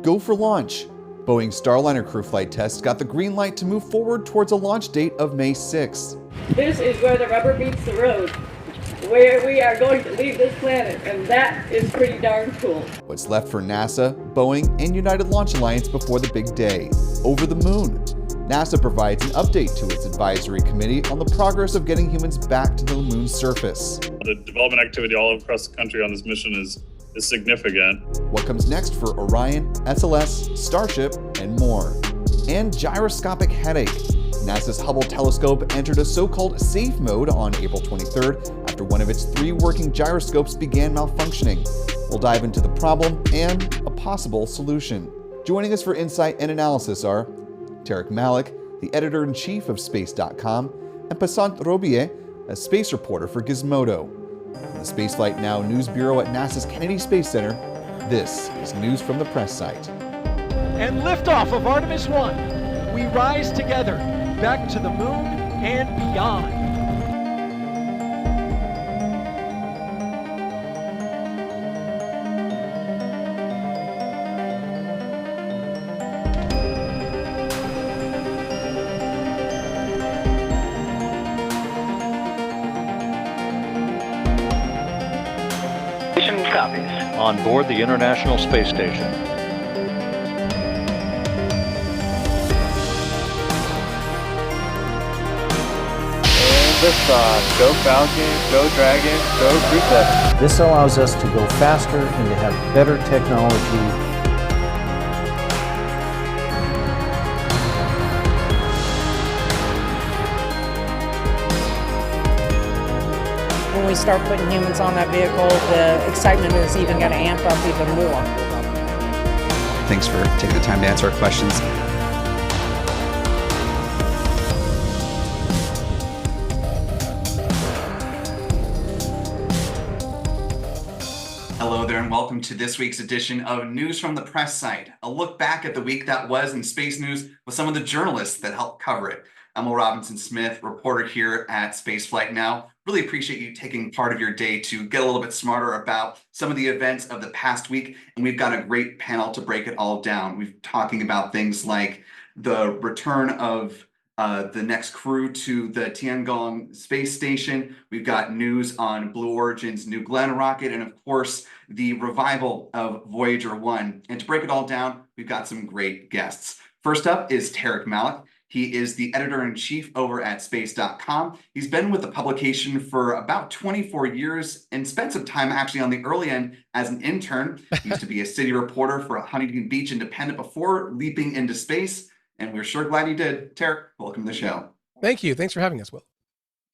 Go for launch. Boeing's Starliner Crew Flight Test got the green light to move forward towards a launch date of May 6th. This is where the rubber meets the road, where we are going to leave this planet, and that is pretty darn cool. What's left for NASA, Boeing, and United Launch Alliance before the big day? Over the moon. NASA provides an update to its advisory committee on the progress of getting humans back to the moon's surface. The development activity all across the country on this mission is significant. What comes next for Orion, SLS, Starship, and more. And gyroscopic headache. NASA's Hubble telescope entered a so-called safe mode on April 23rd after one of its 3 working gyroscopes began malfunctioning. We'll dive into the problem and a possible solution. Joining us for insight and analysis are Tariq Malik, the editor-in-chief of Space.com, and Passant Rabie, a space reporter for Gizmodo. From the Spaceflight Now News Bureau at NASA's Kennedy Space Center, this is News from the Press Site. And liftoff of Artemis 1. We rise together, back to the moon and beyond. Copies. On board the International Space Station. And liftoff. Go Falcon, go Dragon, go Crew 7. This allows us to go faster and to have better technology. When we start putting humans on that vehicle, the excitement is even going to amp up even more. Thanks for taking the time to answer our questions. Hello there and welcome to this week's edition of News from the Press Site, a look back at the week that was in space news with some of the journalists that helped cover it. I'm Will Robinson-Smith, reporter here at Spaceflight Now. Really appreciate you taking part of your day to get a little bit smarter about some of the events of the past week, and we've got a great panel to break it all down. We're talking about things like the return of the next crew to the Tiangong space station. We've got news on Blue Origin's New Glenn rocket, and of course, the revival of Voyager 1. And to break it all down, we've got some great guests. First up is Tariq Malik. He is the editor-in-chief over at Space.com. He's been with the publication for about 24 years and spent some time actually on the early end as an intern. He used to be a city reporter for Huntington Beach Independent before leaping into space, and we're sure glad he did. Tariq, welcome to the show. Thank you. Thanks for having us, Will.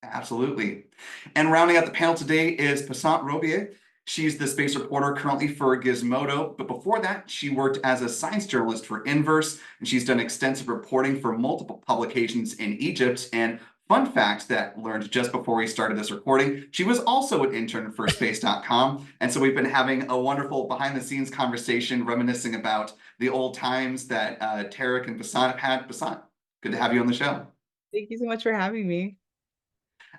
Absolutely. And rounding out the panel today is Passant Rabie. She's the space reporter currently for Gizmodo, but before that, she worked as a science journalist for Inverse, and she's done extensive reporting for multiple publications in Egypt. And fun fact that learned just before we started this recording, she was also an intern for Space.com. And so we've been having a wonderful behind-the-scenes conversation reminiscing about the old times that Tariq and Passant have had. Passant, good to have you on the show. Thank you so much for having me.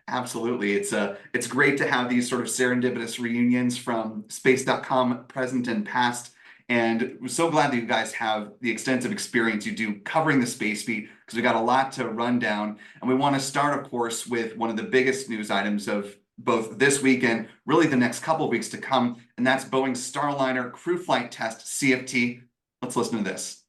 Absolutely. It's great to have these sort of serendipitous reunions from Space.com present and past. And we're so glad that you guys have the extensive experience you do covering the space beat, because we've got a lot to run down. And we want to start, of course, with one of the biggest news items of both this week and really the next couple of weeks to come. And that's Boeing's Starliner Crew Flight Test, CFT. Let's listen to this.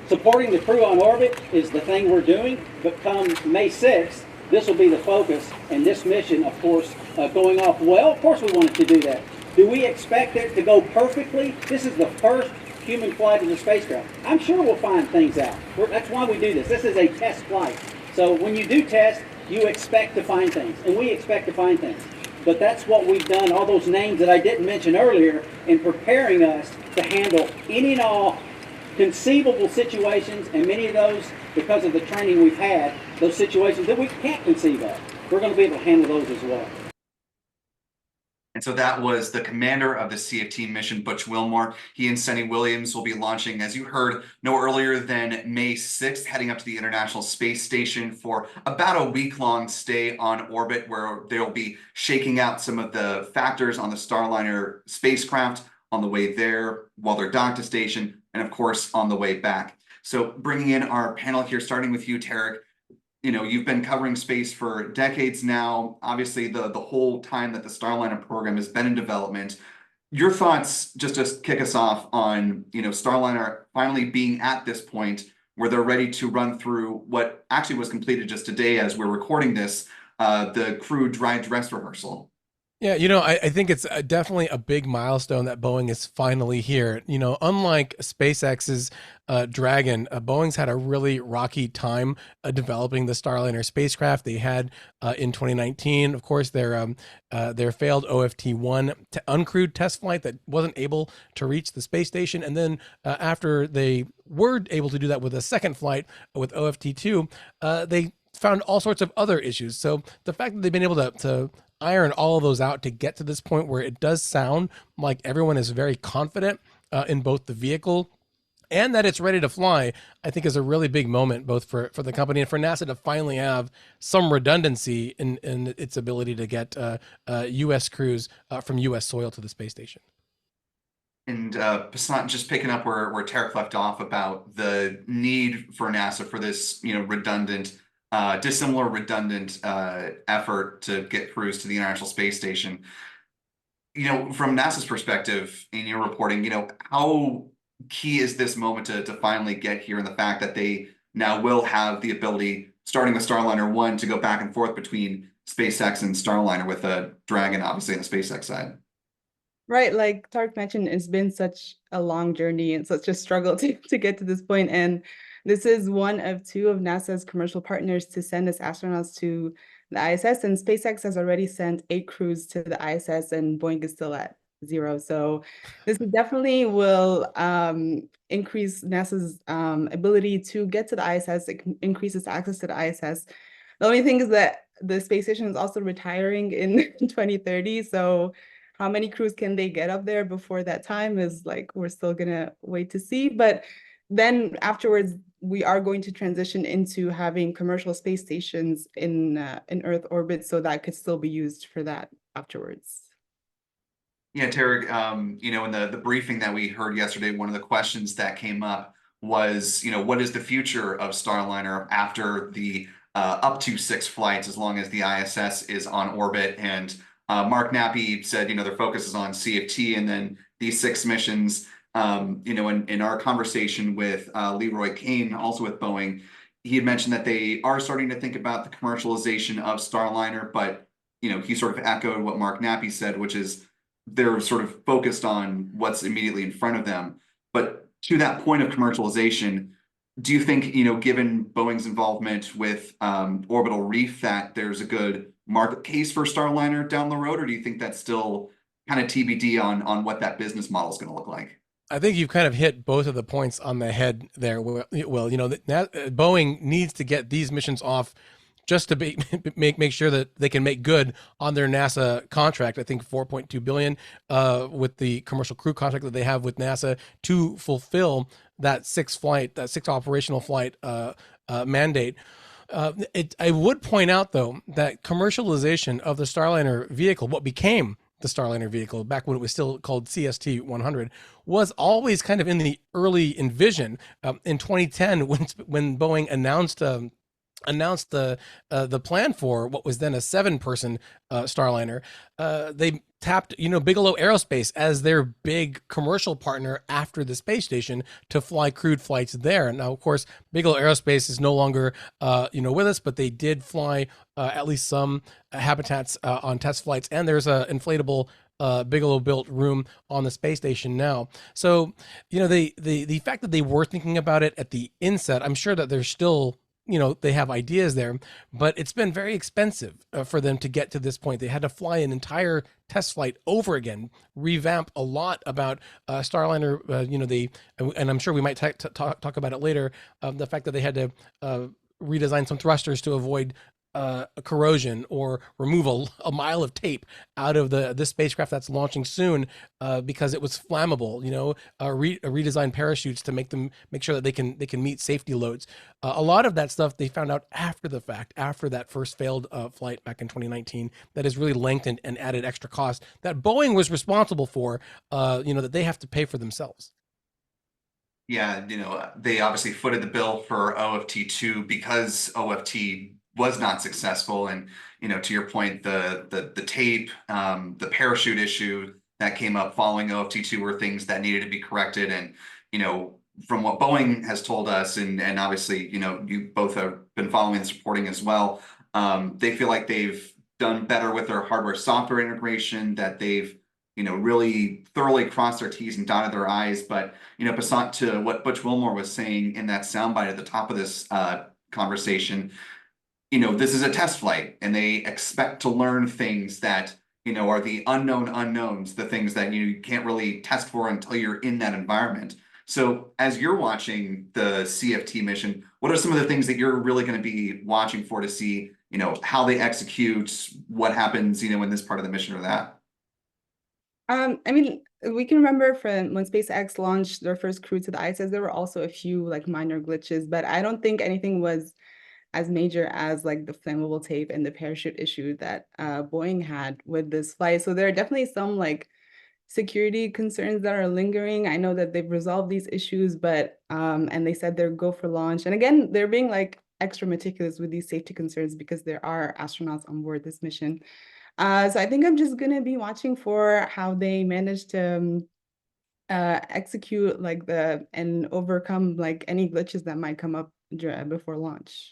Supporting the crew on orbit is the thing we're doing, but come May 6th, this will be the focus, and this mission, of course, going off well. Of course we wanted to do that. Do we expect it to go perfectly? This is the first human flight of the spacecraft. I'm sure we'll find things out. That's why we do this. This is a test flight. So when you do test, you expect to find things, and we expect to find things. But that's what we've done, all those names that I didn't mention earlier, in preparing us to handle any and all conceivable situations, and many of those, because of the training we've had, those situations that we can't conceive of, we're going to be able to handle those as well. And so that was the commander of the CFT mission, Butch Wilmore. He and Sunny Williams will be launching, as you heard, no earlier than May 6th, heading up to the International Space Station for about a week-long stay on orbit, where they'll be shaking out some of the factors on the Starliner spacecraft, on the way there, while they're docked to station, and of course on the way back. So bringing in our panel here, starting with you, Tariq. You've been covering space for decades now. Obviously, the whole time that the Starliner program has been in development. Your thoughts, just to kick us off on, Starliner finally being at this point where they're ready to run through what actually was completed just today as we're recording this, the crew dry dress rehearsal. Yeah, I think it's definitely a big milestone that Boeing is finally here. Unlike SpaceX's Dragon, Boeing's had a really rocky time developing the Starliner spacecraft. They had in 2019, of course, their failed OFT-1 uncrewed test flight that wasn't able to reach the space station. And then after they were able to do that with a second flight with OFT-2, they found all sorts of other issues. So the fact that they've been able to iron all of those out to get to this point where it does sound like everyone is very confident in both the vehicle and that it's ready to fly, I think is a really big moment, both for the company and for NASA to finally have some redundancy in its ability to get U.S. crews from U.S. soil to the space station. And Passant, just picking up where Tariq left off about the need for NASA for this, dissimilar redundant effort to get crews to the International Space Station. From NASA's perspective in your reporting, how key is this moment to finally get here, and the fact that they now will have the ability, starting with Starliner 1, to go back and forth between SpaceX and Starliner, with a Dragon obviously on the SpaceX side? Right, like Tariq mentioned, it's been such a long journey and such a struggle to get to this point. And this is one of two of NASA's commercial partners to send its astronauts to the ISS. And SpaceX has already sent 8 crews to the ISS, and Boeing is still at 0. So this definitely will increase NASA's ability to get to the ISS. It increases access to the ISS. The only thing is that the space station is also retiring in 2030. So how many crews can they get up there before that time is we're still gonna wait to see. But then afterwards, we are going to transition into having commercial space stations in Earth orbit, so that could still be used for that afterwards. Yeah, Tariq, in the briefing that we heard yesterday, one of the questions that came up was, what is the future of Starliner after the up to 6 flights, as long as the ISS is on orbit? And Mark Nappy said, their focus is on CFT and then these 6 missions. In our conversation with Leroy Kane, also with Boeing, he had mentioned that they are starting to think about the commercialization of Starliner, but, he sort of echoed what Mark Nappy said, which is they're sort of focused on what's immediately in front of them. But to that point of commercialization, do you think, given Boeing's involvement with Orbital Reef, that there's a good market case for Starliner down the road, or do you think that's still kind of TBD on what that business model is going to look like? I think you've kind of hit both of the points on the head there. Well, Boeing needs to get these missions off just to make sure that they can make good on their NASA contract. I think $4.2 billion with the commercial crew contract that they have with NASA to fulfill that 6 operational flight mandate. I would point out, though, that commercialization of the Starliner vehicle, what became the Starliner vehicle back when it was still called CST-100, was always kind of in the early envision. In 2010, when Boeing announced the plan for what was then a 7-person Starliner, they tapped Bigelow Aerospace as their big commercial partner after the space station to fly crewed flights there. Now, of course, Bigelow Aerospace is no longer with us, but they did fly at least some habitats on test flights, and there's a inflatable Bigelow built room on the space station now. So the fact that they were thinking about it at the inset, I'm sure that there's still they have ideas there, but it's been very expensive for them to get to this point. They had to fly an entire test flight over again, revamp a lot about Starliner. And I'm sure we might talk about it later. The fact that they had to redesign some thrusters to avoid corrosion or remove a mile of tape out of this spacecraft that's launching soon because it was flammable. Redesign parachutes to make sure that they can meet safety loads. A lot of that stuff they found out after the fact, after that first failed flight back in 2019, that has really lengthened and added extra cost that Boeing was responsible for. That they have to pay for themselves. Yeah, they obviously footed the bill for OFT2 because OFT was not successful. And, to your point, the tape, the parachute issue that came up following OFT2 were things that needed to be corrected. And, from what Boeing has told us, and obviously, you both have been following this reporting as well, they feel like they've done better with their hardware software integration, that they've really thoroughly crossed their T's and dotted their I's. But, Passant, to what Butch Wilmore was saying in that soundbite at the top of this conversation, this is a test flight and they expect to learn things that, are the unknown unknowns, the things that you can't really test for until you're in that environment. So as you're watching the CFT mission, what are some of the things that you're really going to be watching for to see, how they execute, what happens, in this part of the mission or that? We can remember from when SpaceX launched their first crew to the ISS, there were also a few like minor glitches, but I don't think anything was as major as like the flammable tape and the parachute issue that Boeing had with this flight. So there are definitely some like security concerns that are lingering. I know that they've resolved these issues, but and they said they're go for launch. And again, they're being like extra meticulous with these safety concerns because there are astronauts on board this mission. So I think I'm just gonna be watching for how they manage to execute like and overcome like any glitches that might come up before launch.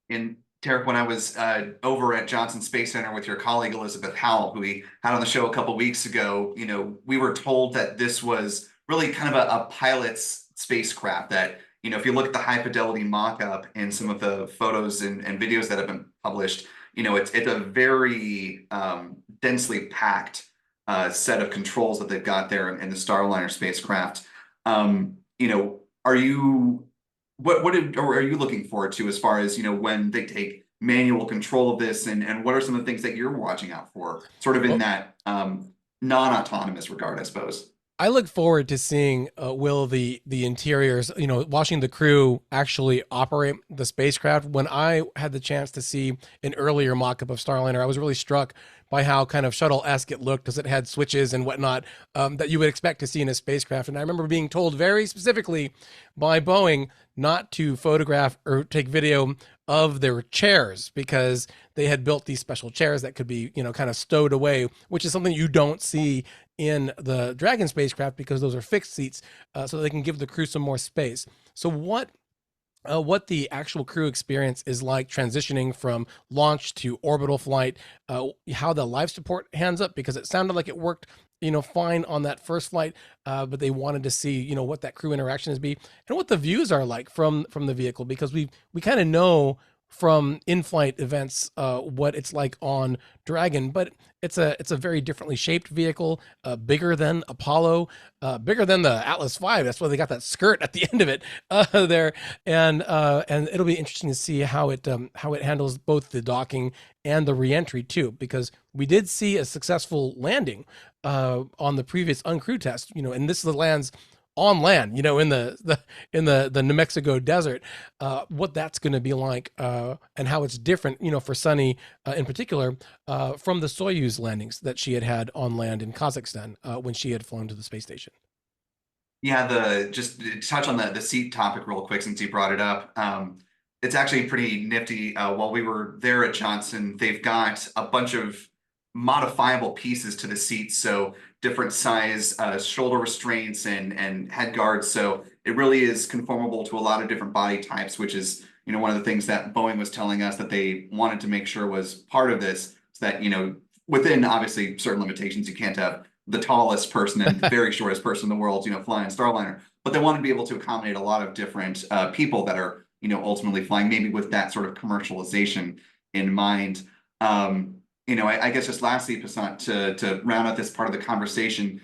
And Tariq, when I was over at Johnson Space Center with your colleague Elizabeth Howell, who we had on the show a couple weeks ago, we were told that this was really kind of a pilot's spacecraft. That if you look at the high fidelity mock-up and some of the photos and videos that have been published, it's a very densely packed set of controls that they've got there in the Starliner spacecraft. What are you looking forward to as far as, when they take manual control of this, and what are some of the things that you're watching out for sort of in that non-autonomous regard, I suppose? I look forward to seeing the interiors, watching the crew actually operate the spacecraft. When I had the chance to see an earlier mock-up of Starliner, I was really struck by how kind of shuttle-esque it looked, because it had switches and whatnot that you would expect to see in a spacecraft. And I remember being told very specifically by Boeing not to photograph or take video of their chairs, because they had built these special chairs that could be, kind of stowed away, which is something you don't see in the Dragon spacecraft, because those are fixed seats, so they can give the crew some more space. So what the actual crew experience is like transitioning from launch to orbital flight, how the life support hands up, because it sounded like it worked fine on that first flight, but they wanted to see what that crew interaction is be, and what the views are like from the vehicle, because we kind of know from in-flight events what it's like on Dragon, but it's a very differently shaped vehicle, bigger than Apollo, bigger than the Atlas V. That's why they got that skirt at the end of it there, and it'll be interesting to see how it handles both the docking and the reentry too, because we did see a successful landing on the previous uncrewed test, and this lands on land, in the New Mexico desert, what that's going to be like, and how it's different, for Sunny in particular, from the Soyuz landings that she had on land in Kazakhstan when she had flown to the space station. Yeah, just to touch on the seat topic real quick, since you brought it up. It's actually pretty nifty. While we were there at Johnson, they've got a bunch of modifiable pieces to the seats, so different size shoulder restraints and head guards. So it really is conformable to a lot of different body types, which is one of the things that Boeing was telling us that they wanted to make sure was part of this, so that within obviously certain limitations, you can't have the tallest person and the very shortest person in the world flying Starliner, but they want to be able to accommodate a lot of different people that are ultimately flying, maybe with that sort of commercialization in mind. I guess just lastly, Passant, to round out this part of the conversation,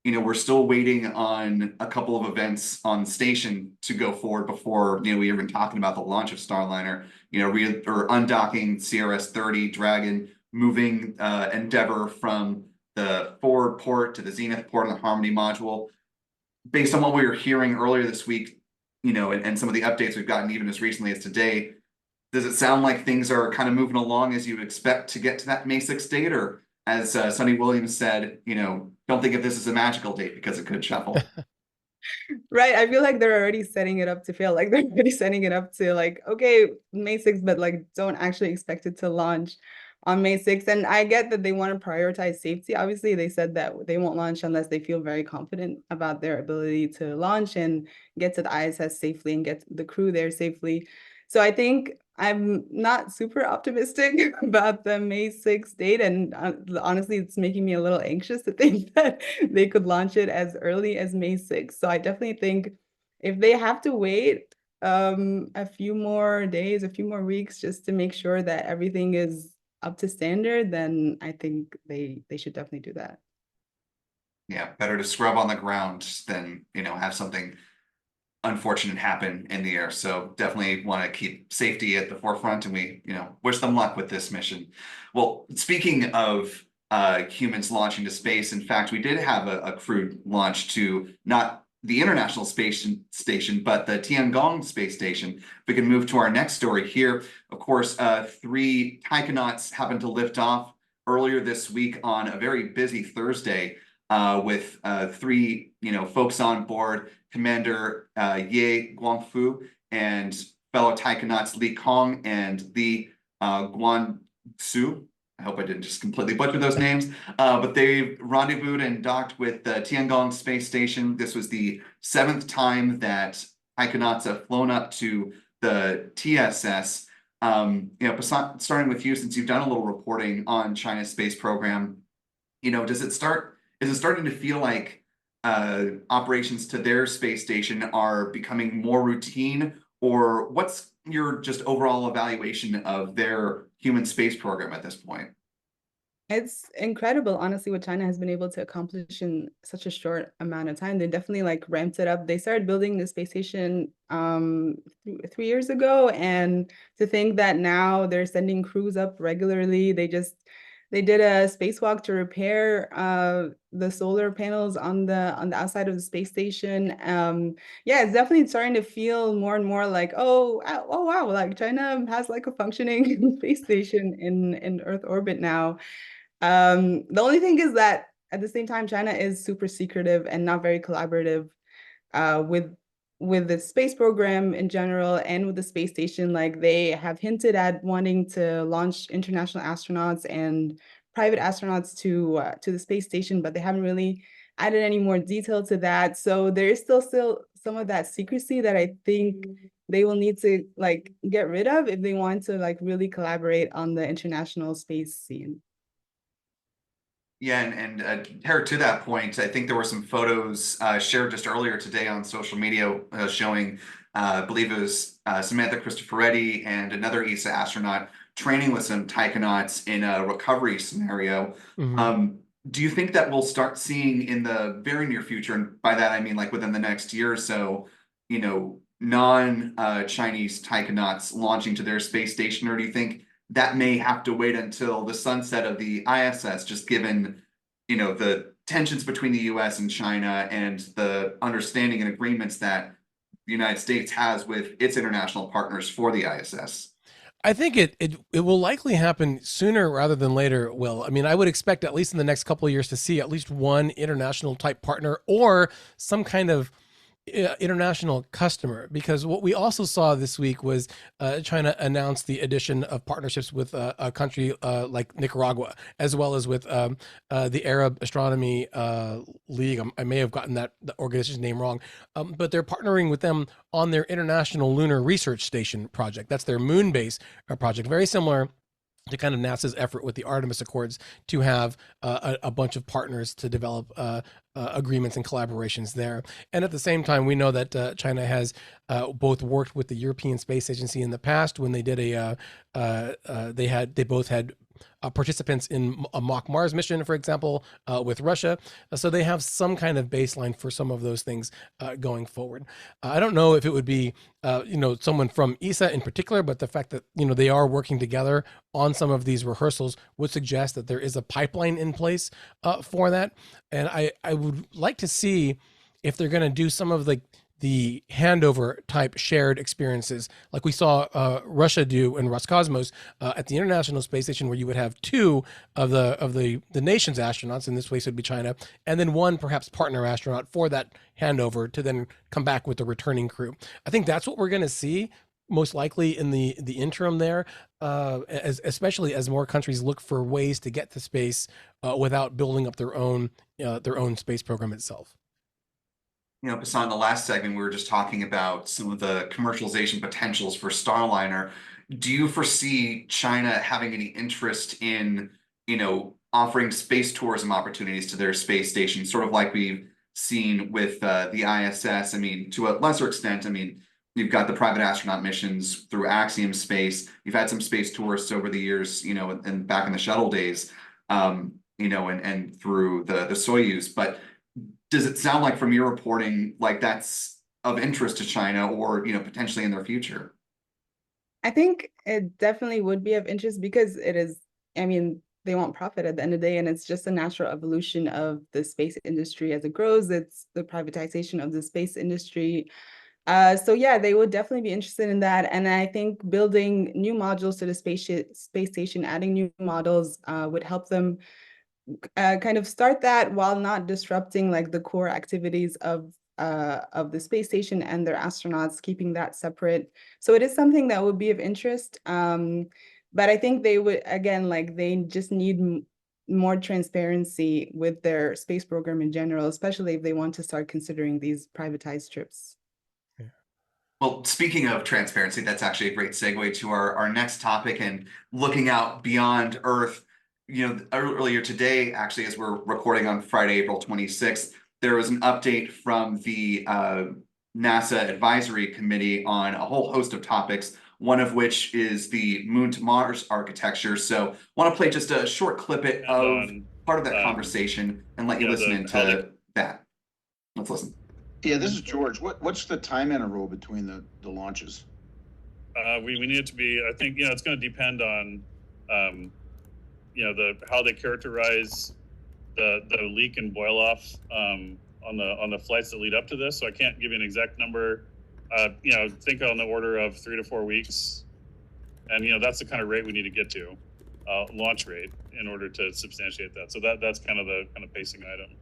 we're still waiting on a couple of events on the station to go forward before, we even talking about the launch of Starliner, or undocking CRS-30 Dragon, moving Endeavour from the forward port to the Zenith port on the Harmony module. Based on what we were hearing earlier this week, and some of the updates we've gotten even as recently as today, does it sound like things are kind of moving along as you expect to get to that May 6th date? Or as Sonny Williams said, don't think of this as a magical date because it could shuffle. Right. I feel like they're already setting it up to fail. Like they're already setting it up to like, okay, May 6th, but like don't actually expect it to launch on May 6th. And I get that they want to prioritize safety. Obviously, they said that they won't launch unless they feel very confident about their ability to launch and get to the ISS safely and get the crew there safely. So I think I'm not super optimistic about the May 6th date. And honestly, it's making me a little anxious to think that they could launch it as early as May 6th. So I definitely think if they have to wait a few more days, a few more weeks, just to make sure that everything is up to standard, then I think they should definitely do that. Yeah, better to scrub on the ground than, have something unfortunate happen in the air. So definitely want to keep safety at the forefront, and we, wish them luck with this mission. Well, speaking of humans launching to space, in fact, we did have a crewed launch to not the International Space Station, but the Tiangong Space Station. We can move to our next story here. Of course, 3 taikonauts happened to lift off earlier this week on a very busy Thursday with 3, folks on board. Commander Ye Guangfu and fellow taikonauts Li Kong and Li Guanxu. I hope I didn't just completely butcher those names, but they rendezvoused and docked with the Tiangong Space Station. This was the 7th time that taikonauts have flown up to the TSS. Passant, starting with you, since you've done a little reporting on China's space program, is it starting to feel like operations to their space station are becoming more routine, or what's your just overall evaluation of their human space program at this point? It's incredible, honestly, what China has been able to accomplish in such a short amount of time. They definitely like ramped it up. They started building the space station 3 years ago, and to think that now they're sending crews up regularly. They did a spacewalk to repair the solar panels on the outside of the space station. Yeah, it's definitely starting to feel more and more like, oh wow, like China has like a functioning space station in Earth orbit now. The only thing is that at the same time, China is super secretive and not very collaborative with the space program in general and with the space station. Like they have hinted at wanting to launch international astronauts and private astronauts to the space station, but they haven't really added any more detail to that. So there is still some of that secrecy that I think they will need to like get rid of if they want to like really collaborate on the international space scene. Yeah, and Tariq, to that point, I think there were some photos shared just earlier today on social media showing, I believe it was Samantha Cristoforetti and another ESA astronaut training with some taikonauts in a recovery scenario. Mm-hmm. Do you think that we'll start seeing in the very near future, and by that I mean like within the next year or so, non-Chinese taikonauts launching to their space station, or do you think that may have to wait until the sunset of the ISS, just given, the tensions between the US and China and the understanding and agreements that the United States has with its international partners for the ISS? I think it will likely happen sooner rather than later, Will. I mean, I would expect at least in the next couple of years to see at least one international type partner or some kind of international customer, because what we also saw this week was China announced the addition of partnerships with a country like Nicaragua, as well as with the Arab Astronomy League. I may have gotten the organization's name wrong, but they're partnering with them on their International Lunar Research Station project. That's their moon base project, very similar to kind of NASA's effort with the Artemis Accords to have a bunch of partners to develop agreements and collaborations there. And at the same time, we know that China has both worked with the European Space Agency in the past when they did they both had participants in a mock Mars mission, for example, with Russia. So they have some kind of baseline for some of those things going forward. I don't know if it would be, someone from ESA in particular, but the fact that, they are working together on some of these rehearsals would suggest that there is a pipeline in place for that. And I would like to see if they're going to do some of the handover type shared experiences like we saw Russia do in Roscosmos at the International Space Station, where you would have two of the nation's astronauts, in this case would be China, and then one perhaps partner astronaut for that handover to then come back with the returning crew. I think that's what we're going to see most likely in the interim there, especially as more countries look for ways to get to space without building up their own space program itself. Passant, in the last segment, we were just talking about some of the commercialization potentials for Starliner. Do you foresee China having any interest in, offering space tourism opportunities to their space station, sort of like we've seen with the ISS? I mean, to a lesser extent, you've got the private astronaut missions through Axiom Space. You've had some space tourists over the years, and back in the shuttle days, and through the Soyuz. But does it sound like from your reporting like that's of interest to China or, potentially in their future? I think it definitely would be of interest because it is, they want profit at the end of the day, and it's just a natural evolution of the space industry as it grows. It's the privatization of the space industry. So yeah, they would definitely be interested in that. And I think building new modules to the space station, adding new models would help them kind of start that while not disrupting like the core activities of the space station and their astronauts, keeping that separate. So it is something that would be of interest. But I think they would, again, they just need more transparency with their space program in general, especially if they want to start considering these privatized trips. Yeah. Well, speaking of transparency, that's actually a great segue to our next topic, and looking out beyond Earth. Earlier today, actually, as we're recording on Friday, April 26th, there was an update from the NASA Advisory Committee on a whole host of topics, one of which is the Moon to Mars architecture. So I want to play just a short clip of part of that conversation and let you listen into that. Let's listen. Yeah, this is George. What's the time interval between the launches? We need it to be, I think, it's going to depend on how they characterize the leak and boil off on the flights that lead up to this. So I can't give you an exact number. Think on the order of 3 to 4 weeks, and that's the kind of rate we need to get to, launch rate, in order to substantiate that. So that's kind of the pacing item.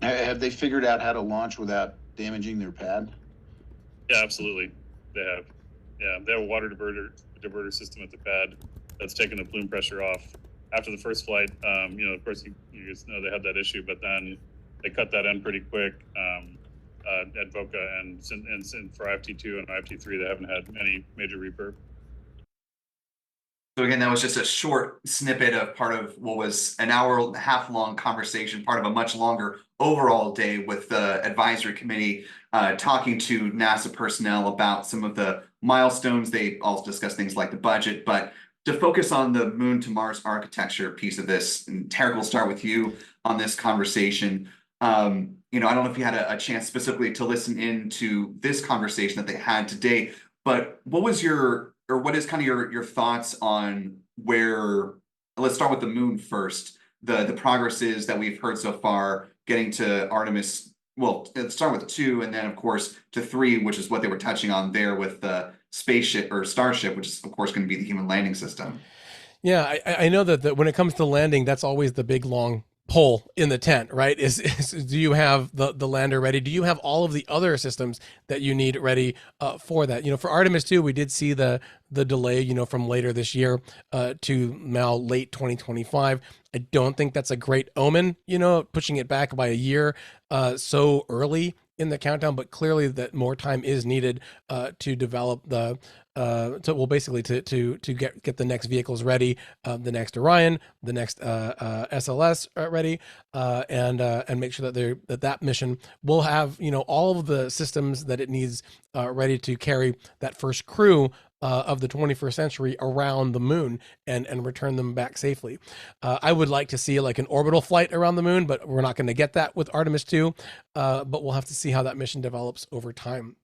Have they figured out how to launch without damaging their pad? Yeah, absolutely. They have. Yeah, they have a water diverter system at the pad that's taken the plume pressure off. After the first flight, of course, you guys know they had that issue, but then they cut that in pretty quick at Boca, and for IFT2 and IFT3, they haven't had any major refurb. So again, that was just a short snippet of part of what was an hour and a half long conversation, part of a much longer overall day with the advisory committee talking to NASA personnel about some of the milestones. They also discussed things like the budget, but to focus on the Moon to Mars architecture piece of this, and Tariq, we'll start with you on this conversation. I don't know if you had a chance specifically to listen in to this conversation that they had today, but what is kind of your thoughts on where, let's start with the moon first, the progresses that we've heard so far, getting to Artemis, well, let's start with 2, and then of course to 3, which is what they were touching on there with the spaceship or Starship, which is of course going to be the human landing system. Yeah, I know that when it comes to landing, that's always the big long pole in the tent, right? Is do you have the lander ready? Do you have all of the other systems that you need ready for that? For Artemis 2, we did see the delay, from later this year to now late 2025. I don't think that's a great omen, pushing it back by a year so early in the countdown, but clearly that more time is needed to develop the basically to get the next vehicles ready, the next Orion, the next SLS ready, and make sure that that mission will have all of the systems that it needs ready to carry that first crew of the 21st century around the moon and return them back safely. I would like to see like an orbital flight around the moon, but we're not going to get that with Artemis 2. But we'll have to see how that mission develops over time.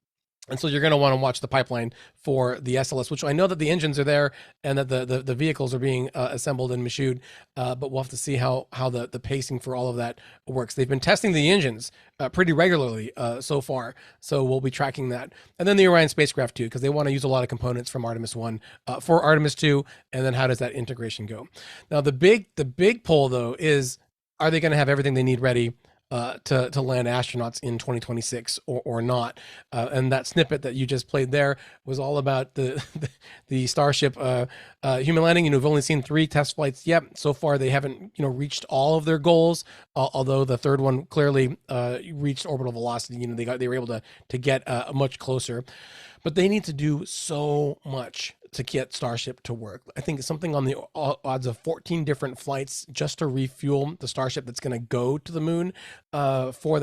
And so you're going to want to watch the pipeline for the SLS, which I know that the engines are there and that the vehicles are being assembled and machined, but we'll have to see how the pacing for all of that works. They've been testing the engines pretty regularly so far, so we'll be tracking that. And then the Orion spacecraft too, because they want to use a lot of components from Artemis 1 for Artemis 2, and then how does that integration go? Now the big poll though is, are they going to have everything they need ready to land astronauts in 2026 or not? And that snippet that you just played there was all about the Starship human landing. We've only seen 3 test flights yet. So far, they haven't reached all of their goals. Although the third one clearly reached orbital velocity. They were able to get much closer, but they need to do so much to get Starship to work. I think it's something on the odds of 14 different flights just to refuel the Starship that's going to go to the moon for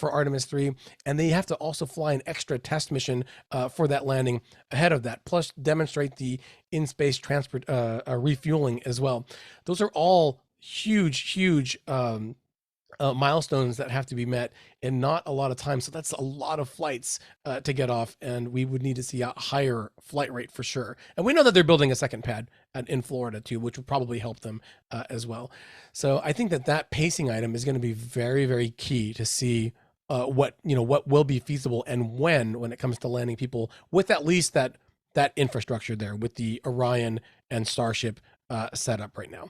Artemis 3. And they have to also fly an extra test mission for that landing ahead of that, plus demonstrate the in-space transport refueling as well. Those are all huge milestones that have to be met in not a lot of time. So that's a lot of flights to get off, and we would need to see a higher flight rate for sure. And we know that they're building a second pad in Florida too, which would probably help them as well. So I think that pacing item is going to be very, very key to see what will be feasible and when it comes to landing people with at least that infrastructure there with the Orion and Starship set up right now.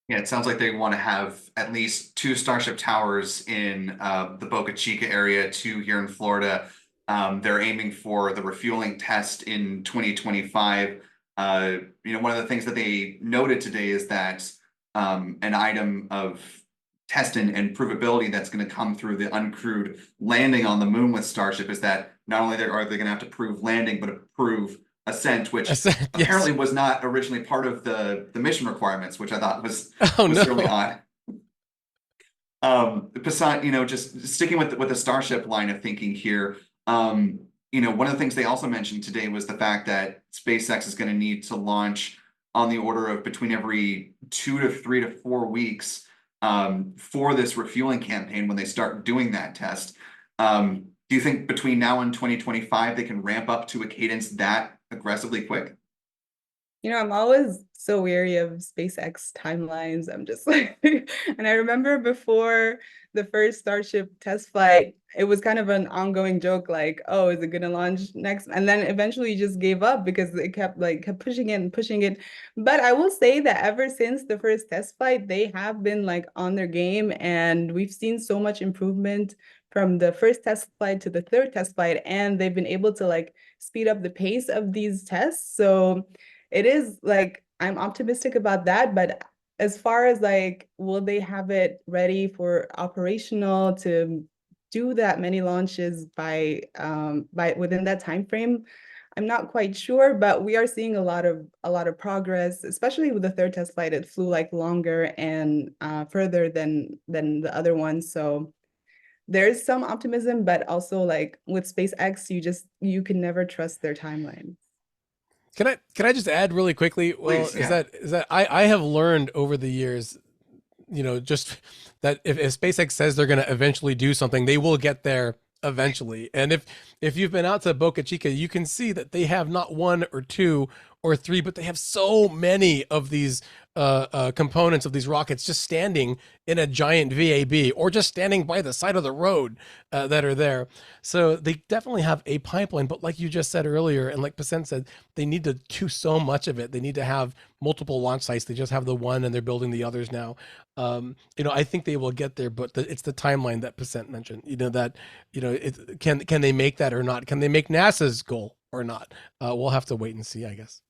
Yeah, it sounds like they want to have at least 2 Starship towers in the Boca Chica area, 2 here in Florida. They're aiming for the refueling test in 2025. One of the things that they noted today is that an item of test and provability that's going to come through the uncrewed landing on the moon with Starship is that not only are they going to have to prove landing, but prove ascent, which apparently was not originally part of the mission requirements, which I thought was really odd. Passant, just sticking with the Starship line of thinking here, one of the things they also mentioned today was the fact that SpaceX is going to need to launch on the order of between every 2 to 3 to 4 weeks for this refueling campaign when they start doing that test. Do you think between now and 2025 they can ramp up to a cadence that aggressively quick? I'm always so weary of SpaceX timelines. I'm just like, and I remember before the first Starship test flight, it was kind of an ongoing joke, like, oh, is it going to launch next? And then eventually just gave up because it kept pushing it and pushing it. But I will say that ever since the first test flight, they have been like on their game, and we've seen so much improvement from the first test flight to the third test flight, and they've been able to like speed up the pace of these tests. So it is like, I'm optimistic about that. But as far as like, will they have it ready for operational to do that many launches by within that time frame, I'm not quite sure. But we are seeing a lot of progress, especially with the third test flight. It flew like longer and further than the other ones. So there's some optimism, but also like with SpaceX, you can never trust their timeline. Can I just add really quickly? Well, Please, yeah. is that I have learned over the years, just that if SpaceX says they're going to eventually do something, they will get there eventually. And if you've been out to Boca Chica, you can see that they have not 1 or 2 or 3, but they have so many of these components of these rockets just standing in a giant VAB or just standing by the side of the road that are there. So they definitely have a pipeline, but like you just said earlier, and like Passant said, they need to do so much of it. They need to have multiple launch sites. They just have the one and they're building the others now. I think they will get there, but it's the timeline that Passant mentioned, can they make that or not? Can they make NASA's goal or not? We'll have to wait and see, I guess.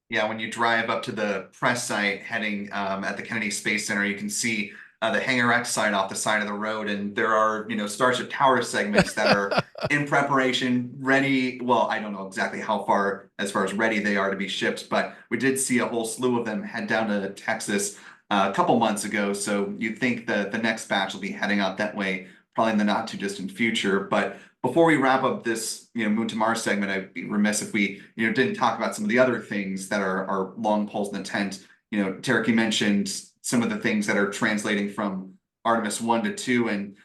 Yeah, when you drive up to the press site heading at the Kennedy Space Center, you can see the Hangar X site off the side of the road, and there are, Starship Tower segments that are in preparation, ready. Well, I don't know exactly how far as ready they are to be shipped, but we did see a whole slew of them head down to Texas a couple months ago. So you'd think that the next batch will be heading out that way, probably in the not too distant future. But before we wrap up this, Moon to Mars segment, I'd be remiss if we, didn't talk about some of the other things that are long poles in the tent. Tariq, you mentioned some of the things that are translating from Artemis 1 to 2, and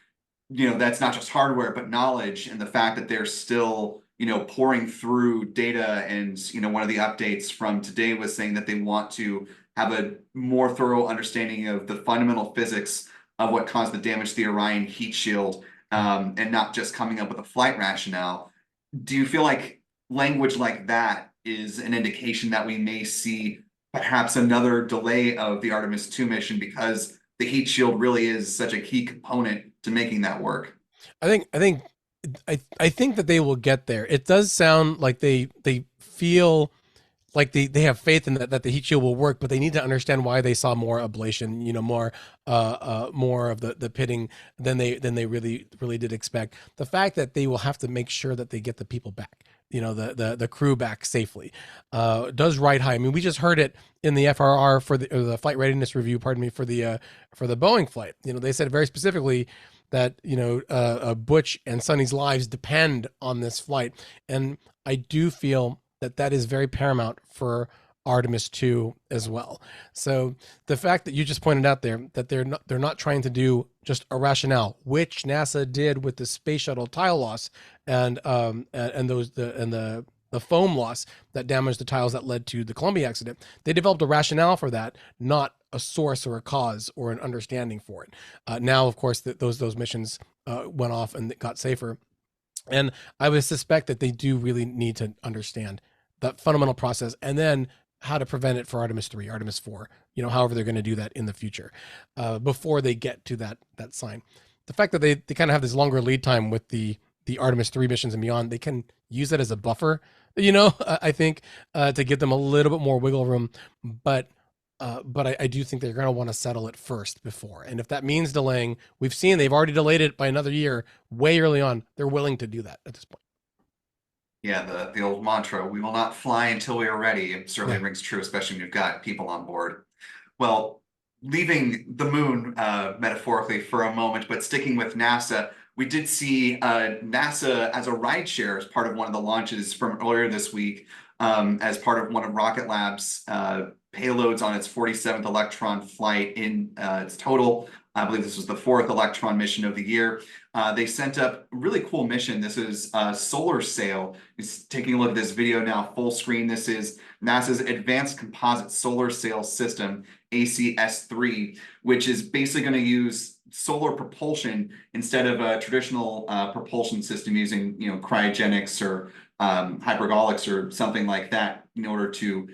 that's not just hardware but knowledge, and the fact that they're still pouring through data. And one of the updates from today was saying that they want to have a more thorough understanding of the fundamental physics of what caused the damage to the Orion heat shield, and not just coming up with a flight rationale. Do you feel like language like that is an indication that we may see perhaps another delay of the Artemis 2 mission, because the heat shield really is such a key component to making that work? I think that they will get there. It does sound like they feel like they have faith in that the heat shield will work, but they need to understand why they saw more ablation, more of the pitting than they really did expect. The fact that they will have to make sure that they get the people back, the crew back safely, does ride high. I mean, we just heard it in the FRR for the flight readiness review, pardon me, for the Boeing flight. They said very specifically that Butch and Sonny's lives depend on this flight, and I do feel that is very paramount for Artemis 2 as well. So the fact that you just pointed out there that they're not trying to do just a rationale, which NASA did with the space shuttle tile loss and the foam loss that damaged the tiles that led to the Columbia accident. They developed a rationale for that, not a source or a cause or an understanding for it. Now, of course, those missions went off and got safer. And I would suspect that they do really need to understand that fundamental process, and then how to prevent it for Artemis 3, Artemis 4, however they're going to do that in the future, before they get to that sign. The fact that they kind of have this longer lead time with the Artemis 3 missions and beyond, they can use that as a buffer, I think, to give them a little bit more wiggle room. But I do think they're going to want to settle it first before. And if that means delaying, we've seen they've already delayed it by another year way early on. They're willing to do that at this point. Yeah, the old mantra, we will not fly until we are ready, it certainly rings true, especially when you've got people on board. Well, leaving the moon metaphorically for a moment, but sticking with NASA, we did see NASA as a rideshare as part of one of the launches from earlier this week, as part of one of Rocket Lab's payloads on its 47th Electron flight in its total. I believe this was the 4th Electron mission of the year. They sent up a really cool mission. This is Solar Sail. It's taking a look at this video now, full screen. This is NASA's Advanced Composite Solar Sail System, ACS-3, which is basically going to use solar propulsion instead of a traditional propulsion system using, cryogenics or hypergolics or something like that in order to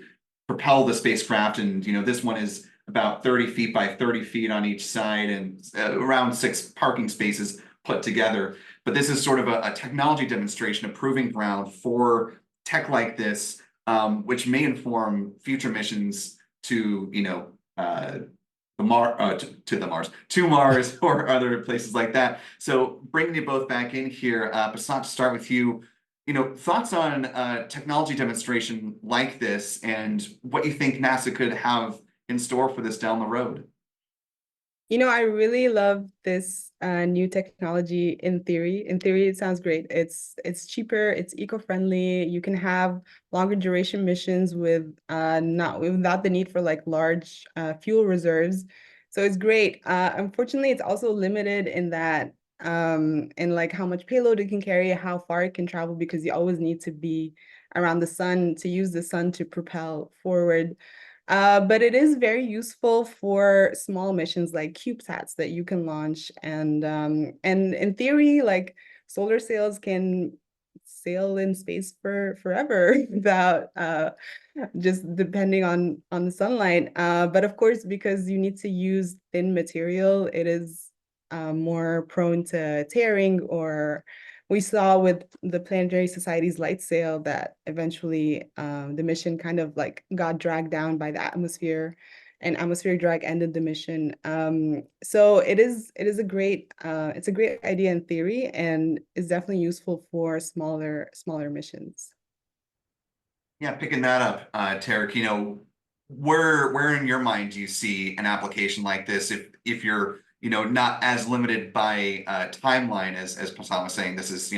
propel the spacecraft. And, this one is about 30 feet by 30 feet on each side, and around 6 parking spaces put together. But this is sort of a technology demonstration, a proving ground for tech like this, which may inform future missions to, to Mars or other places like that. So bringing you both back in here, Passant, to start with you, thoughts on technology demonstration like this, and what you think NASA could have in store for this down the road? I really love this new technology in theory. In theory, it sounds great. It's cheaper, it's eco-friendly. You can have longer duration missions without the need for like large fuel reserves. So it's great. Unfortunately, it's also limited in that in like how much payload it can carry, how far it can travel, because you always need to be around the sun to use the sun to propel forward. But it is very useful for small missions like CubeSats that you can launch. And in theory, like solar sails can sail in space for forever without just depending on the sunlight. But of course, because you need to use thin material, it is more prone to tearing, or we saw with the Planetary Society's light sail that eventually the mission kind of like got dragged down by the atmosphere and atmospheric drag ended the mission. So it is a great it's a great idea in theory, and is definitely useful for smaller missions. Yeah, picking that up, Tariq, where in your mind do you see an application like this if you're, not as limited by timeline as Passant was saying? This is,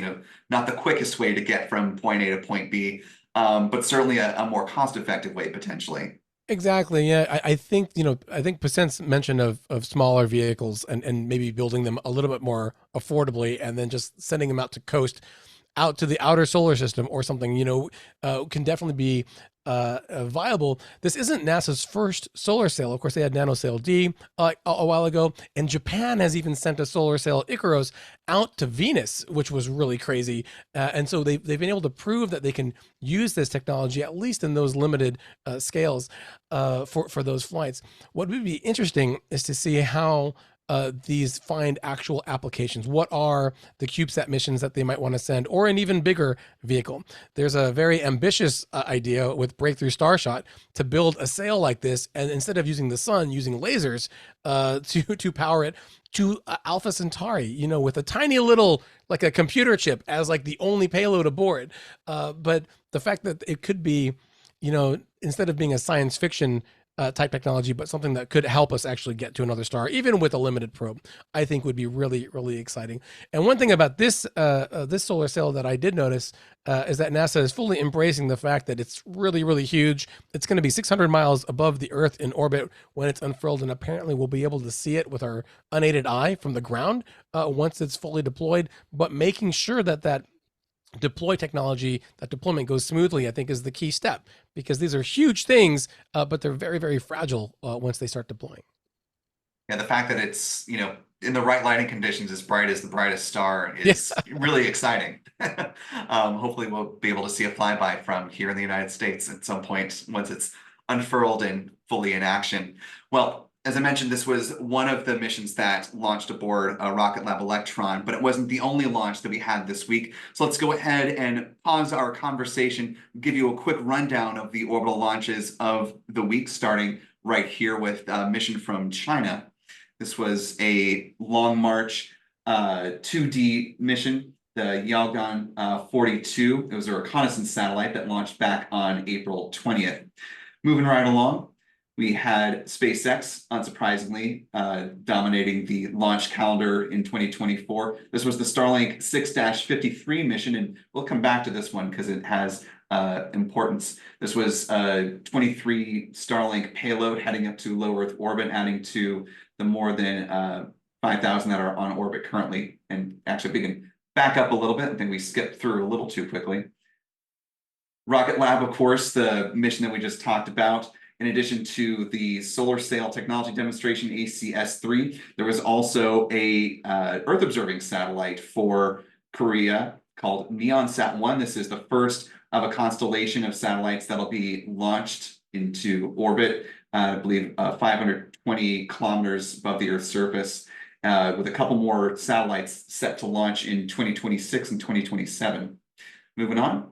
not the quickest way to get from point A to point B, but certainly a more cost-effective way potentially. Exactly. Yeah. I think, I think Passant's mention of smaller vehicles and maybe building them a little bit more affordably and then just sending them out to coast, out to the outer solar system or something, can definitely be viable. This isn't NASA's first solar sail. Of course, they had NanoSail D a while ago, and Japan has even sent a solar sail Icaros out to Venus, which was really crazy. And so they've been able to prove that they can use this technology, at least in those limited scales, for those flights. What would be interesting is to see how these find actual applications. What are the CubeSat missions that they might want to send, or an even bigger vehicle? There's a very ambitious idea with Breakthrough Starshot to build a sail like this, and instead of using the sun, using lasers to power it, to Alpha Centauri, with a tiny little, like a computer chip as like the only payload aboard. But the fact that it could be, instead of being a science fiction type technology, but something that could help us actually get to another star, even with a limited probe, I think would be really, really exciting. And one thing about this this solar sail that I did notice is that NASA is fully embracing the fact that it's really, really huge. It's going to be 600 miles above the Earth in orbit when it's unfurled, and apparently we'll be able to see it with our unaided eye from the ground once it's fully deployed. But making sure that deploy technology, that deployment goes smoothly, I think is the key step, because these are huge things, but they're very, very fragile once they start deploying. Yeah, the fact that it's, in the right lighting conditions, as bright as the brightest star is really exciting. Hopefully we'll be able to see a flyby from here in the United States at some point once it's unfurled and fully in action. Well, as I mentioned, this was one of the missions that launched aboard Rocket Lab Electron, but it wasn't the only launch that we had this week. So let's go ahead and pause our conversation, give you a quick rundown of the orbital launches of the week, starting right here with a mission from China. This was a Long March 2D mission, the Yaogan 42. It was a reconnaissance satellite that launched back on April 20th. Moving right along, we had SpaceX, unsurprisingly, dominating the launch calendar in 2024. This was the Starlink 6-53 mission, and we'll come back to this one because it has importance. This was a 23 Starlink payload heading up to low Earth orbit, adding to the more than 5,000 that are on orbit currently. And actually, we can back up a little bit. I think we skipped through a little too quickly. Rocket Lab, of course, the mission that we just talked about. In addition to the solar sail technology demonstration, ACS-3, there was also a Earth observing satellite for Korea called NeonSat-1. This is the first of a constellation of satellites that'll be launched into orbit, I believe 520 kilometers above the Earth's surface, with a couple more satellites set to launch in 2026 and 2027. Moving on.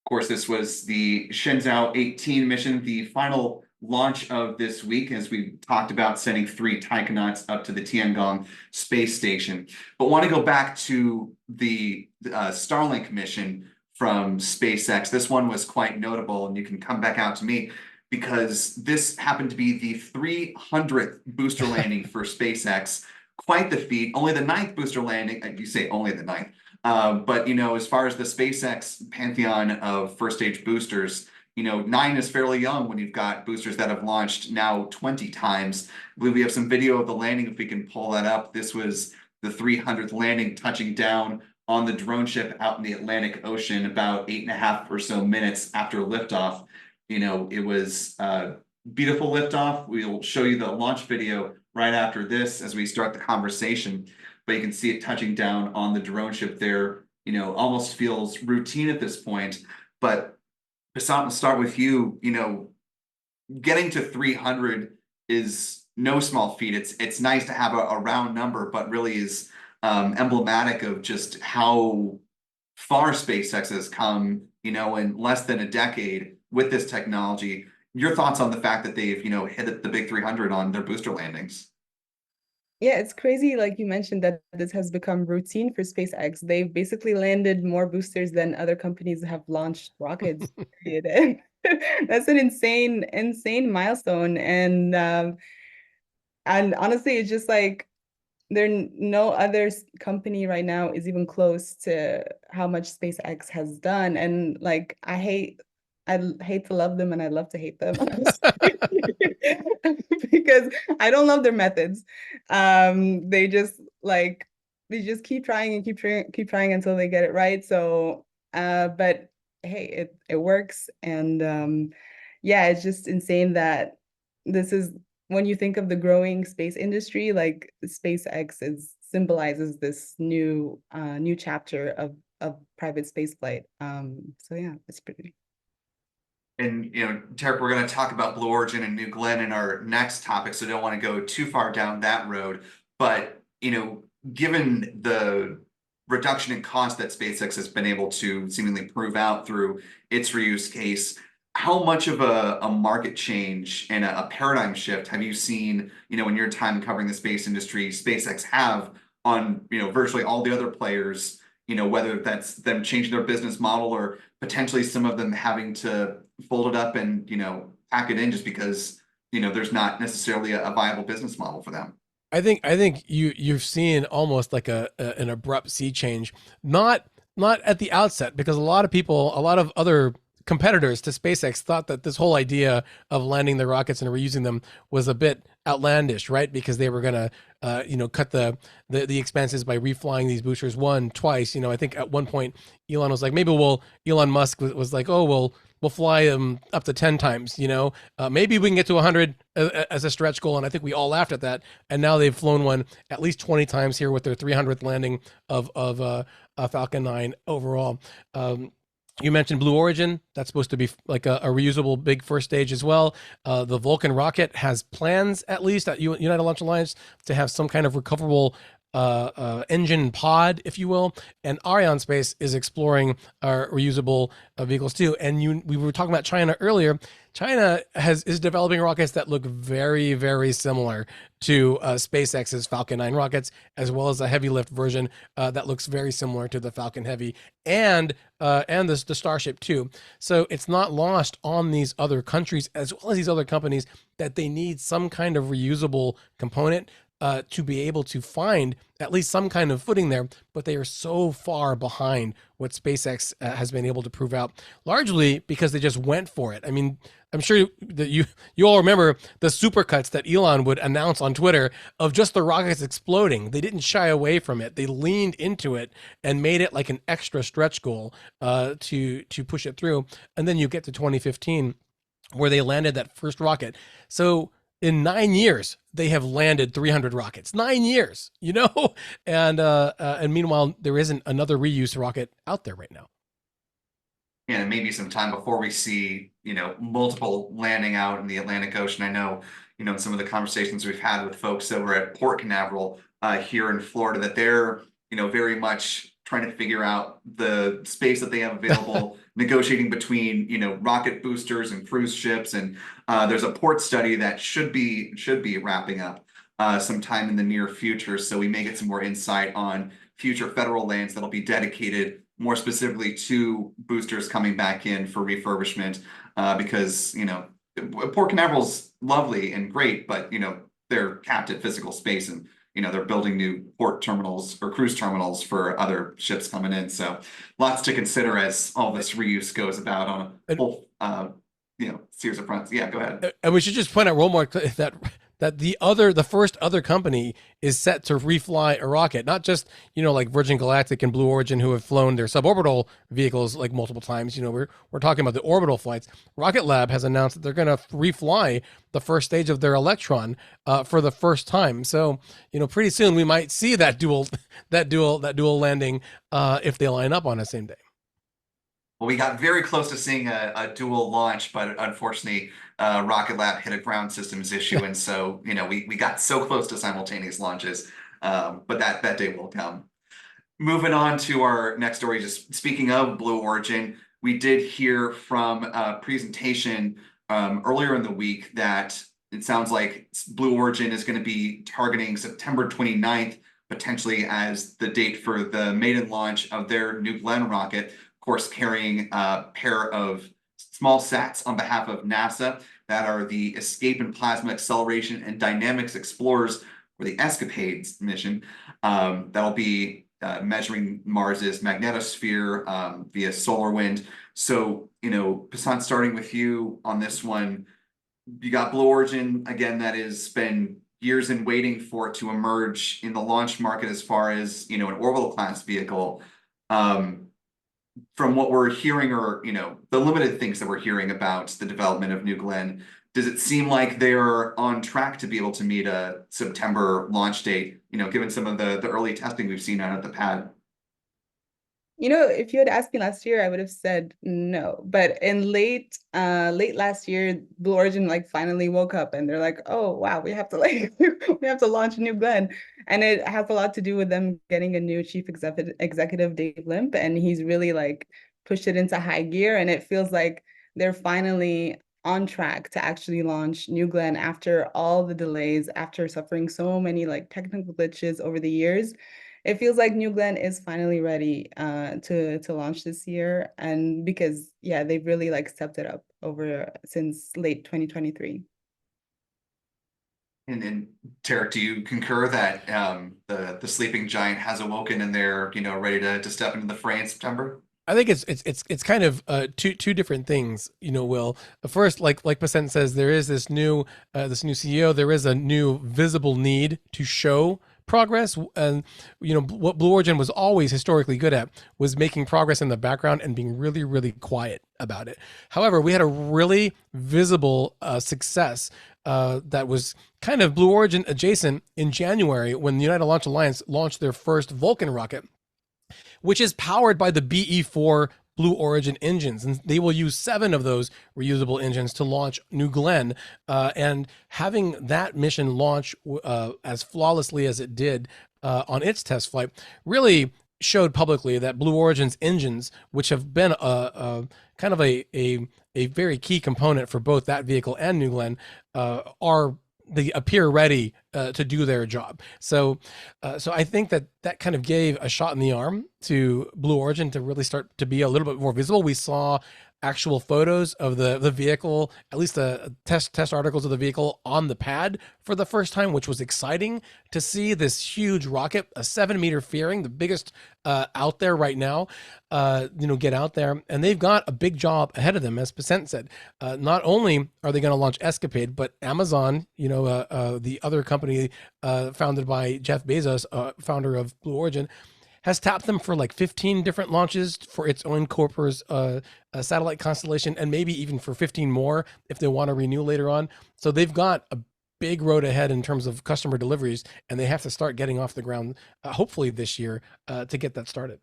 Of course, this was the Shenzhou 18 mission, the final launch of this week, as we talked about sending 3 taikonauts up to the Tiangong space station. But want to go back to the Starlink mission from SpaceX. This one was quite notable, and you can come back out to me because this happened to be the 300th booster landing for SpaceX. Quite the feat. Only the 9th booster landing. You say only the 9th. But, as far as the SpaceX pantheon of first stage boosters, 9 is fairly young when you've got boosters that have launched now 20 times. I believe we have some video of the landing if we can pull that up. This was the 300th landing, touching down on the drone ship out in the Atlantic Ocean about 8.5 or so minutes after liftoff. It was a beautiful liftoff. We'll show you the launch video right after this as we start the conversation. But you can see it touching down on the drone ship there, almost feels routine at this point. But Passant, we'll start with you. Getting to 300 is no small feat. It's nice to have a round number, but really is emblematic of just how far SpaceX has come, in less than a decade with this technology. your thoughts on the fact that they've, hit the big 300 on their booster landings? Yeah, it's crazy, like you mentioned, that this has become routine for SpaceX. They've basically landed more boosters than other companies have launched rockets. Period. That's an insane milestone. And honestly, it's just like no other company right now is even close to how much SpaceX has done. And like I hate to love them and I love to hate them because I don't love their methods. They just keep trying and keep trying until they get it right. So, but hey, it works, and yeah, it's just insane that this is when you think of the growing space industry, like SpaceX symbolizes this new chapter of private space flight. So yeah, it's pretty. And, Tariq, we're going to talk about Blue Origin and New Glenn in our next topic, so don't want to go too far down that road. But, given the reduction in cost that SpaceX has been able to seemingly prove out through its reuse case, how much of a market change and a paradigm shift have you seen, in your time covering the space industry, SpaceX have on, virtually all the other players, whether that's them changing their business model or potentially some of them having to fold it up and, pack it in just because, there's not necessarily a viable business model for them. I think you've seen almost like an abrupt sea change, not at the outset, because a lot of other competitors to SpaceX thought that this whole idea of landing the rockets and reusing them was a bit outlandish, right? Because they were going to, cut the expenses by reflying these boosters twice. I think at one point Elon was like, Elon Musk was like, oh, we'll fly them up to 10 times, maybe we can get to 100 as a stretch goal. And I think we all laughed at that. And now they've flown one at least 20 times here with their 300th landing of Falcon 9 overall. You mentioned Blue Origin. That's supposed to be like a reusable big first stage as well. The Vulcan rocket has plans, at least at United Launch Alliance, to have some kind of recoverable engine pod, if you will. And Arianespace is exploring reusable vehicles too. And we were talking about China earlier. China is developing rockets that look very, very similar to SpaceX's Falcon 9 rockets, as well as a heavy lift version that looks very similar to the Falcon Heavy and the Starship too. So it's not lost on these other countries as well as these other companies that they need some kind of reusable component to be able to find at least some kind of footing there, but they are so far behind what SpaceX has been able to prove out, largely because they just went for it. I mean, I'm sure that you all remember the supercuts that Elon would announce on Twitter of just the rockets exploding. They didn't shy away from it. They leaned into it and made it like an extra stretch goal to push it through. And then you get to 2015 where they landed that first rocket. So in 9 years, they have landed 300 rockets. 9 years, and meanwhile, there isn't another reuse rocket out there right now. Yeah, and maybe some time before we see, multiple landing out in the Atlantic Ocean. I know, in some of the conversations we've had with folks over at Port Canaveral here in Florida, that they're, very much trying to figure out the space that they have available, negotiating between, rocket boosters and cruise ships. And there's a port study that should be wrapping up sometime in the near future. So we may get some more insight on future federal lands that'll be dedicated more specifically to boosters coming back in for refurbishment, because, Port Canaveral's lovely and great, but, they're capped at physical space, and, they're building new port terminals or cruise terminals for other ships coming in. So lots to consider as all this reuse goes about on a whole, series of fronts. Yeah, go ahead. And we should just point out one more that the first other company is set to refly a rocket, not just, like Virgin Galactic and Blue Origin, who have flown their suborbital vehicles like multiple times. We're talking about the orbital flights. Rocket Lab has announced that they're going to refly the first stage of their Electron for the first time. So, pretty soon we might see that dual landing if they line up on the same day. Well, we got very close to seeing a dual launch, but unfortunately, Rocket Lab hit a ground systems issue, and so we got so close to simultaneous launches, but that day will come. Moving on to our next story. Just speaking of Blue Origin, we did hear from a presentation earlier in the week that it sounds like Blue Origin is going to be targeting September 29th, potentially as the date for the maiden launch of their New Glenn rocket, of course, carrying a pair of small sats on behalf of NASA that are the Escape and Plasma Acceleration and Dynamics Explorers, or the ESCAPADES mission. That'll be measuring Mars's magnetosphere via solar wind. So, Passant, starting with you on this one, you got Blue Origin, again, that has been years in waiting for it to emerge in the launch market as far as, an orbital class vehicle. From what we're hearing, or, the limited things that we're hearing about the development of New Glenn, does it seem like they're on track to be able to meet a September launch date, given some of the early testing we've seen out at the pad? If you had asked me last year, I would have said no. But in late last year, Blue Origin finally woke up and they're like, oh wow, we have to we have to launch New Glenn. And it has a lot to do with them getting a new chief executive, Dave Limp, and he's really pushed it into high gear. And it feels like they're finally on track to actually launch New Glenn after all the delays, after suffering so many technical glitches over the years. It feels like New Glenn is finally ready to launch this year, and because they've really stepped it up over since late 2023. And Tariq, do you concur that the sleeping giant has awoken and they're ready to step into the fray in September? I think it's kind of two different things, Will. First, like Passant says, there is this new CEO. There is a new visible need to show progress, and what Blue Origin was always historically good at was making progress in the background and being really, really quiet about it. However, we had a really visible success that was kind of Blue Origin adjacent in January when the United Launch Alliance launched their first Vulcan rocket, which is powered by the BE-4 Blue Origin engines, and they will use 7 of those reusable engines to launch New Glenn. And having that mission launch as flawlessly as it did on its test flight really showed publicly that Blue Origin's engines, which have been a kind of a very key component for both that vehicle and New Glenn, they appear ready to do their job. So I think that kind of gave a shot in the arm to Blue Origin to really start to be a little bit more visible. We saw actual photos of the vehicle, at least test articles of the vehicle on the pad for the first time, which was exciting to see this huge rocket, a 7-meter fairing, the biggest out there right now, get out there. And they've got a big job ahead of them, as Passant said. Not only are they going to launch Escapade, but Amazon, the other company founded by Jeff Bezos, founder of Blue Origin, has tapped them for 15 different launches for its own Kuiper's satellite constellation, and maybe even for 15 more if they want to renew later on. So they've got a big road ahead in terms of customer deliveries, and they have to start getting off the ground, hopefully this year, to get that started.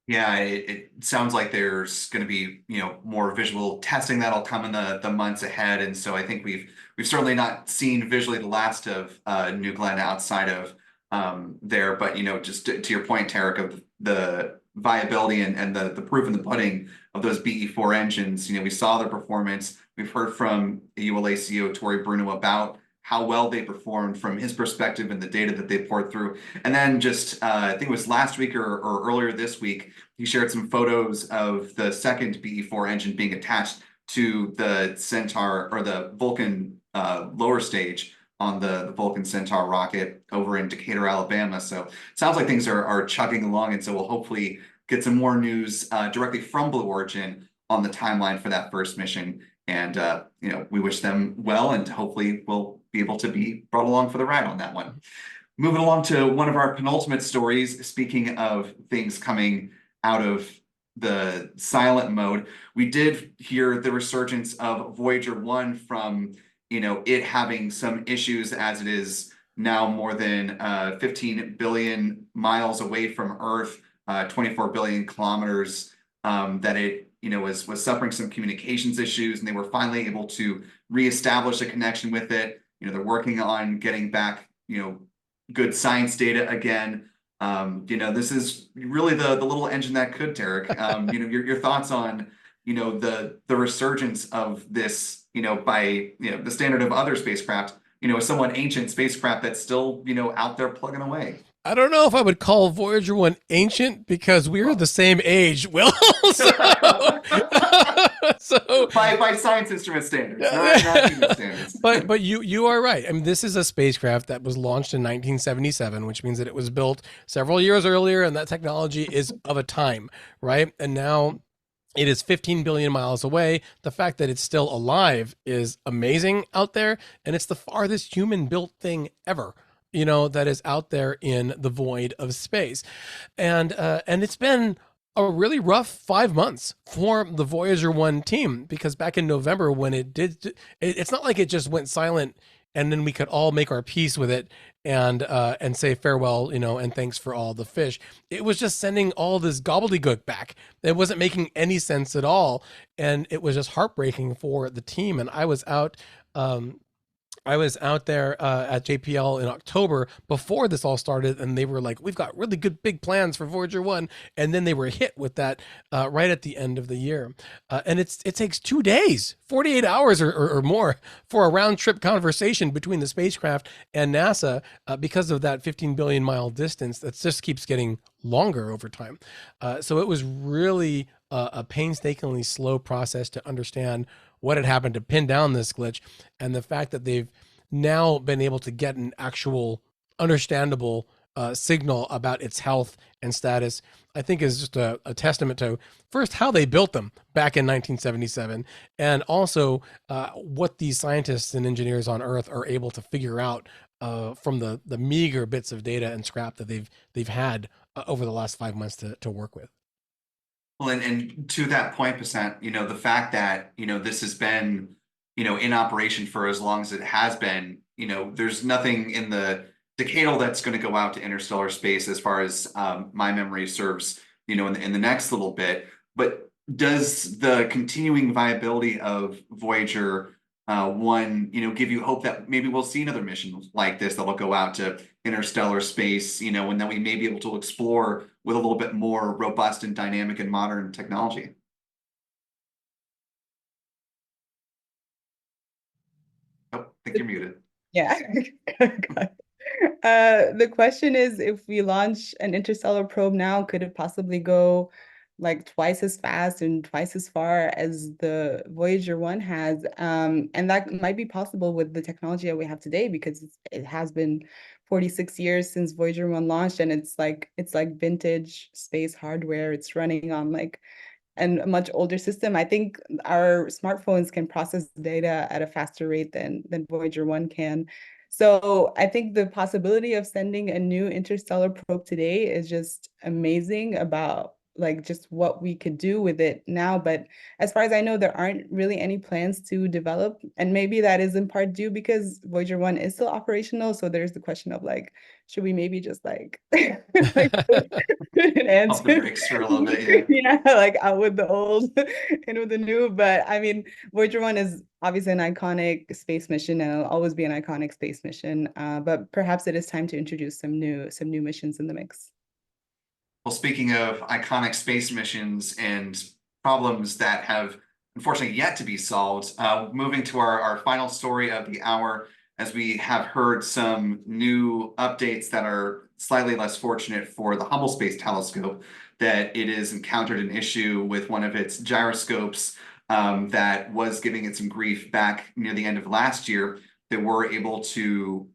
Yeah, it sounds like there's going to be more visual testing that'll come in the months ahead, and so I think we've certainly not seen visually the last of New Glenn outside of there, but just to your point, Tariq, of the viability and the proof in the pudding of those BE-4 engines. We saw their performance. We've heard from ULA CEO Tori Bruno about how well they performed from his perspective and the data that they poured through. And then just, I think it was last week or earlier this week, he shared some photos of the second BE-4 engine being attached to the Centaur, or the Vulcan lower stage on the Vulcan Centaur rocket over in Decatur, Alabama. So it sounds like things are chugging along, and so we'll hopefully get some more news directly from Blue Origin on the timeline for that first mission. And we wish them well, and hopefully we'll be able to be brought along for the ride on that one. Moving along to one of our penultimate stories, speaking of things coming out of the silent mode, we did hear the resurgence of Voyager 1 from it having some issues, as it is now more than 15 billion miles away from Earth, 24 billion kilometers, that it was suffering some communications issues, and they were finally able to reestablish a connection with it. They're working on getting back good science data again. This is really the little engine that could, Tariq. Your thoughts on the resurgence of this, by, the standard of other spacecraft, a somewhat ancient spacecraft that's still, out there plugging away. I don't know if I would call Voyager 1 ancient because we are the same age, Will. so by science instrument standards, not human standards. But you are right. I mean, this is a spacecraft that was launched in 1977, which means that it was built several years earlier, and that technology is of a time, right? And now it is 15 billion miles away. The fact that it's still alive is amazing out there, and it's the farthest human-built thing ever, that is out there in the void of space. And it's been a really rough 5 months for the Voyager 1 team, because back in November when it's not like it just went silent and then we could all make our peace with it and say farewell, and thanks for all the fish. It was just sending all this gobbledygook back. It wasn't making any sense at all. And it was just heartbreaking for the team. And I was out there at JPL in October before this all started, and they were like, we've got really good big plans for Voyager 1. And then they were hit with that right at the end of the year. And it takes 2 days, 48 hours or more for a round trip conversation between the spacecraft and NASA because of that 15 billion mile distance that just keeps getting longer over time. So it was really a painstakingly slow process to understand what had happened to pin down this glitch, and the fact that they've now been able to get an actual understandable signal about its health and status, I think is just a testament to first how they built them back in 1977, and also what these scientists and engineers on Earth are able to figure out from the meager bits of data and scrap that they've had over the last 5 months to work with. Well, and to that point, Passant, the fact that, this has been, in operation for as long as it has been, there's nothing in the decadal that's going to go out to interstellar space as far as my memory serves, in the next little bit. But does the continuing viability of Voyager 1, give you hope that maybe we'll see another mission like this that will go out to interstellar space, and then we may be able to explore with a little bit more robust and dynamic and modern technology? Oh, I think you're muted. Yeah. The question is, if we launch an interstellar probe now, could it possibly go like twice as fast and twice as far as the Voyager 1 has? And that might be possible with the technology that we have today, because it has been 46 years since Voyager 1 launched, and it's like vintage space hardware. It's running on a much older system. I think our smartphones can process data at a faster rate than Voyager 1 can. So I think the possibility of sending a new interstellar probe today is just amazing about just what we could do with it now. But as far as I know, there aren't really any plans to develop, and maybe that is in part due because Voyager 1 is still operational. So there's the question of should we maybe just put an answer? Off the brakes for a little bit, yeah. Yeah, out with the old, in with the new. But I mean, Voyager 1 is obviously an iconic space mission, and it'll always be an iconic space mission. But perhaps it is time to introduce some new missions in the mix. Well, speaking of iconic space missions and problems that have unfortunately yet to be solved, moving to our final story of the hour, as we have heard some new updates that are slightly less fortunate for the Hubble Space Telescope, that it has encountered an issue with one of its gyroscopes that was giving it some grief back near the end of last year. They were able to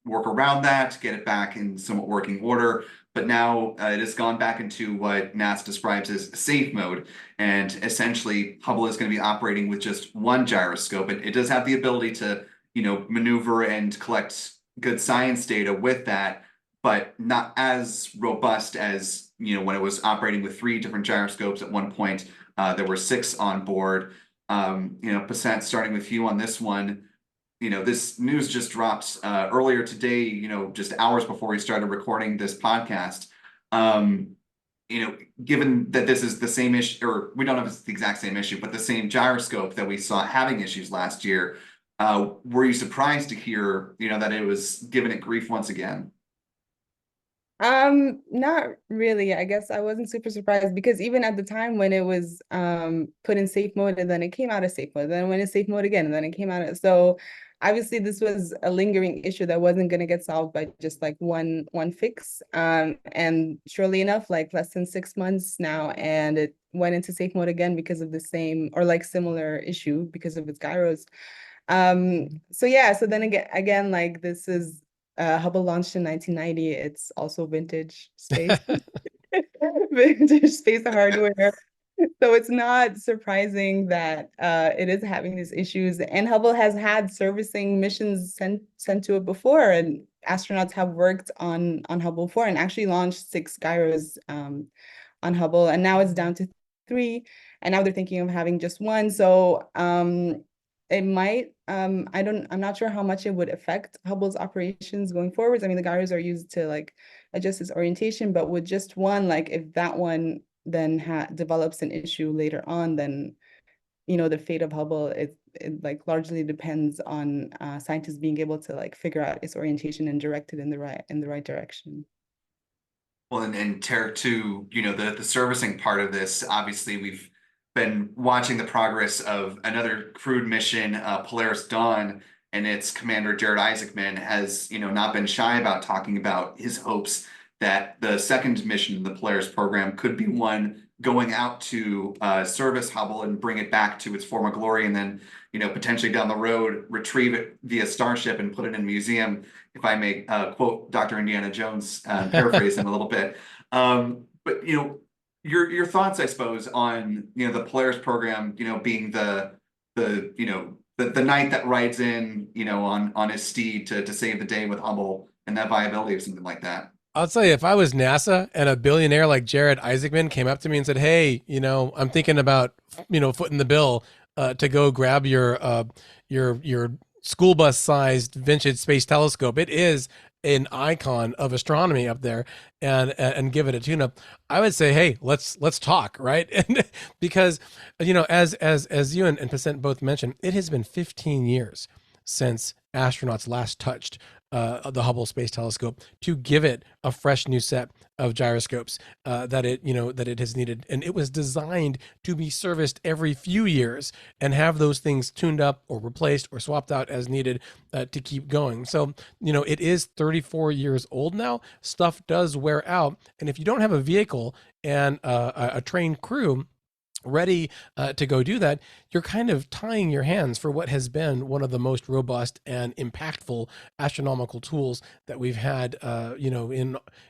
work around that, get it back in somewhat working order. But now it has gone back into what NASA describes as safe mode. And essentially, Hubble is going to be operating with just one gyroscope. It does have the ability to, maneuver and collect good science data with that, but not as robust as, when it was operating with 3 different gyroscopes at one point. There were 6 on board. Passant, starting with you on this one. This news just dropped earlier today, just hours before we started recording this podcast. Given that this is the same issue, or we don't know if it's the exact same issue, but the same gyroscope that we saw having issues last year, were you surprised to hear, that it was giving it grief once again? Not really. I guess I wasn't super surprised because even at the time when it was put in safe mode and then it came out of safe mode, then it went in safe mode again, and then it came out of so obviously this was a lingering issue that wasn't gonna get solved by just like one fix. And surely enough, like less than 6 months now, and it went into safe mode again because of the same or like similar issue because of its gyros. So yeah, so then again, like this is Hubble launched in 1990. It's also vintage space, vintage space hardware. So it's not surprising that it is having these issues. And Hubble has had servicing missions sent to it before, and astronauts have worked on Hubble before and actually launched 6 gyros on Hubble, and now it's down to 3, and now they're thinking of having just 1. So it might, I'm not sure how much it would affect Hubble's operations going forwards. I mean, the gyros are used to like adjust its orientation, but with just 1, like if that one then develops an issue later on, then the fate of Hubble, it like largely depends on scientists being able to like figure out its orientation and direct it in the right direction. Well, and Tariq, too, the servicing part of this, obviously we've been watching the progress of another crewed mission, Polaris Dawn, and its commander, Jared Isaacman, has, not been shy about talking about his hopes that the second mission in the Polaris program could be one going out to service Hubble and bring it back to its former glory, and then, potentially down the road, retrieve it via Starship and put it in a museum, if I may quote Dr. Indiana Jones, paraphrase him a little bit. But, your thoughts, I suppose, on, the Polaris program, being the knight that rides in, on his steed to save the day with Hubble, and that viability of something like that. I'll tell you, if I was NASA and a billionaire like Jared Isaacman came up to me and said, "Hey, I'm thinking about, footing the bill to go grab your school bus sized vintage space telescope. It is an icon of astronomy up there, and give it a tune up," I would say, "Hey, let's talk," right? And because as you and Passant both mentioned, it has been 15 years since astronauts last touched the Hubble Space Telescope to give it a fresh new set of gyroscopes that it has needed, and it was designed to be serviced every few years and have those things tuned up or replaced or swapped out as needed to keep going. So it is 34 years old now. Stuff does wear out, and if you don't have a vehicle and a trained crew ready to go do that, you're kind of tying your hands for what has been one of the most robust and impactful astronomical tools that we've had,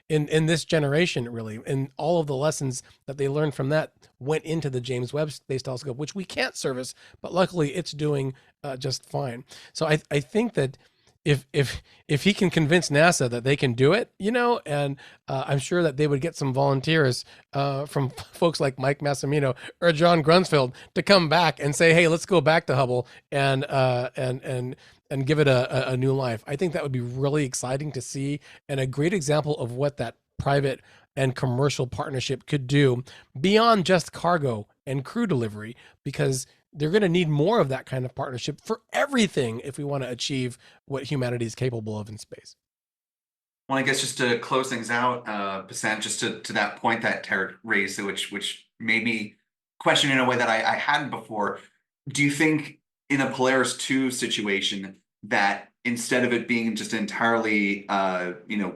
in this generation, really. And all of the lessons that they learned from that went into the James Webb Space Telescope, which we can't service, but luckily it's doing just fine. So I think that if he can convince NASA that they can do it, and I'm sure that they would get some volunteers from folks like Mike Massimino or John Grunsfeld to come back and say, "Hey, let's go back to Hubble and give it a new life." I think that would be really exciting to see, and a great example of what that private and commercial partnership could do beyond just cargo and crew delivery, because they're going to need more of that kind of partnership for everything if we want to achieve what humanity is capable of in space. Well, I guess just to close things out, Passant, just to that point that Tariq raised, which made me question in a way that I hadn't before. Do you think in a Polaris 2 situation that instead of it being just entirely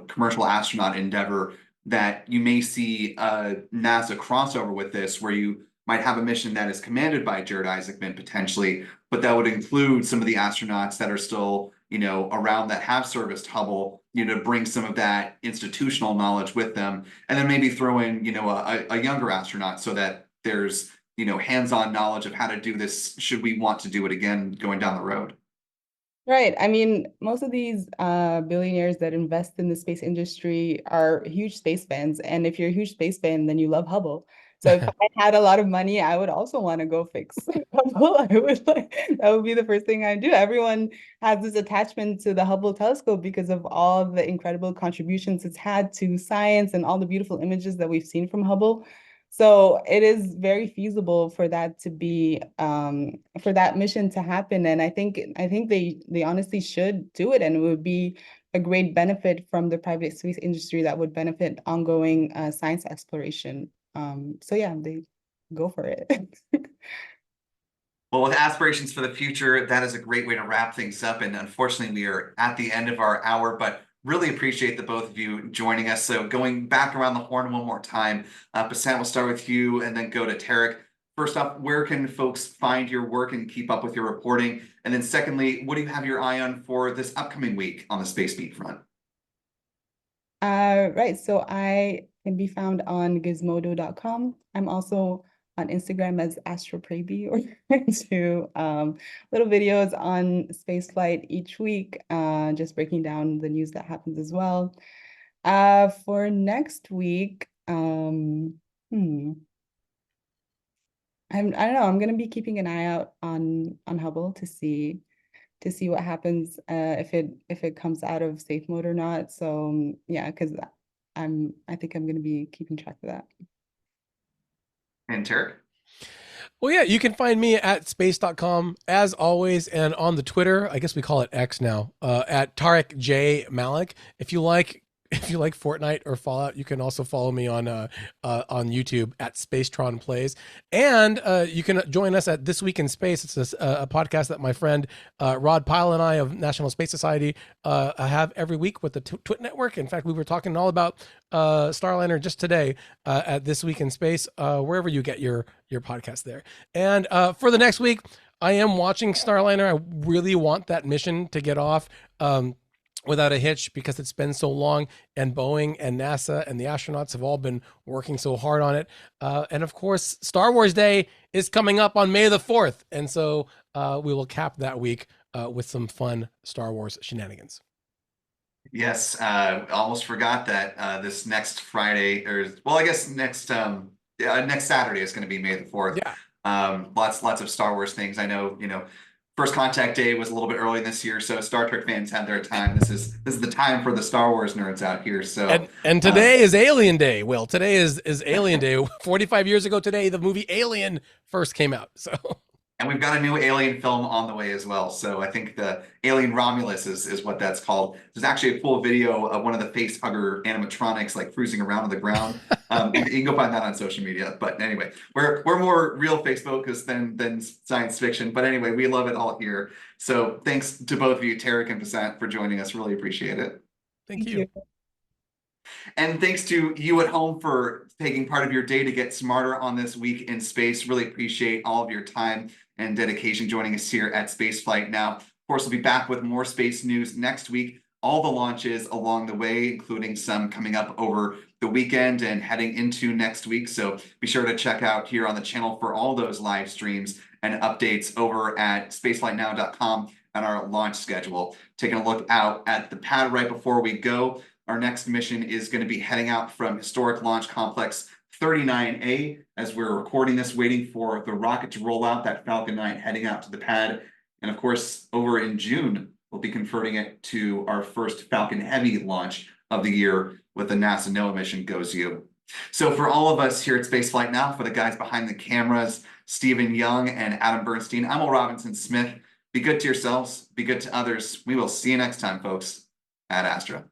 commercial astronaut endeavor, that you may see a NASA crossover with this, where you might have a mission that is commanded by Jared Isaacman potentially, but that would include some of the astronauts that are still, around, that have serviced Hubble, to bring some of that institutional knowledge with them, and then maybe throw in, a younger astronaut so that there's, hands-on knowledge of how to do this should we want to do it again going down the road. Right. I mean, most of these billionaires that invest in the space industry are huge space fans. And if you're a huge space fan, then you love Hubble. So if I had a lot of money, I would also want to go fix Hubble. That would be the first thing I do. Everyone has this attachment to the Hubble telescope because of all the incredible contributions it's had to science and all the beautiful images that we've seen from Hubble. So it is very feasible for that to be for that mission to happen. And I think they honestly should do it, and it would be a great benefit from the private space industry that would benefit ongoing science exploration. So yeah, they go for it. Well, with aspirations for the future, that is a great way to wrap things up. And unfortunately, we are at the end of our hour, but really appreciate the both of you joining us. So going back around the horn one more time, Passant, we'll start with you and then go to Tariq. First off, where can folks find your work and keep up with your reporting? And then secondly, what do you have your eye on for this upcoming week on the Space Beat front? Right, so I can be found on Gizmodo.com. I'm also on Instagram as Tariq Rabie, or do little videos on spaceflight each week, just breaking down the news that happens as well. For next week, I don't know. I'm gonna be keeping an eye out on Hubble to see what happens if it comes out of safe mode or not. So yeah, because I think I'm gonna be keeping track of that. And Tariq? Well, yeah, you can find me at space.com as always, and on the Twitter, I guess we call it X now, at Tariq J Malik. If you like Fortnite or Fallout, you can also follow me on YouTube at Spacetron Plays, and you can join us at This Week in Space. It's a podcast that my friend Rod Pyle and I of National Space Society have every week with the Twit Network. In fact, we were talking all about Starliner just today at This Week in Space, wherever you get your podcast there. And for the next week, I am watching Starliner. I really want that mission to get off without a hitch, because it's been so long, and Boeing and NASA and the astronauts have all been working so hard on it. And of course, Star Wars Day is coming up on May the 4th. And so we will cap that week with some fun Star Wars shenanigans. Yes, almost forgot that this next Friday, or well, I guess next Saturday is going to be May the 4th. Yeah. Lots of Star Wars things. I know, First Contact Day was a little bit early this year, so Star Trek fans had their time. This is the time for the Star Wars nerds out here. So and today is Alien Day. Will, today is Alien Day. 45 years ago today, the movie Alien first came out. So, and we've got a new Alien film on the way as well. So I think the Alien Romulus is what that's called. There's actually a cool video of one of the face hugger animatronics like cruising around on the ground. You can go find that on social media. But anyway, we're more real face focused than science fiction. But anyway, we love it all here. So thanks to both of you, Tariq and Passant, for joining us. Really appreciate it. Thank you. And thanks to you at home for taking part of your day to get smarter on this week in space. Really appreciate all of your time and dedication joining us here at Spaceflight Now. Of course, we'll be back with more space news next week. All the launches along the way, including some coming up over the weekend and heading into next week. So be sure to check out here on the channel for all those live streams and updates over at spaceflightnow.com and our launch schedule. Taking a look out at the pad right before we go. Our next mission is going to be heading out from Historic Launch Complex 39A as we're recording this, waiting for the rocket to roll out, that Falcon 9 heading out to the pad. And of course, over in June, we'll be converting it to our first Falcon Heavy launch of the year with the NASA NOAA mission Goes You. So for all of us here at Spaceflight Now, for the guys behind the cameras, Stephen Young and Adam Bernstein, I'm Will Robinson Smith. Be good to yourselves, be good to others. We will see you next time, folks, at Astra.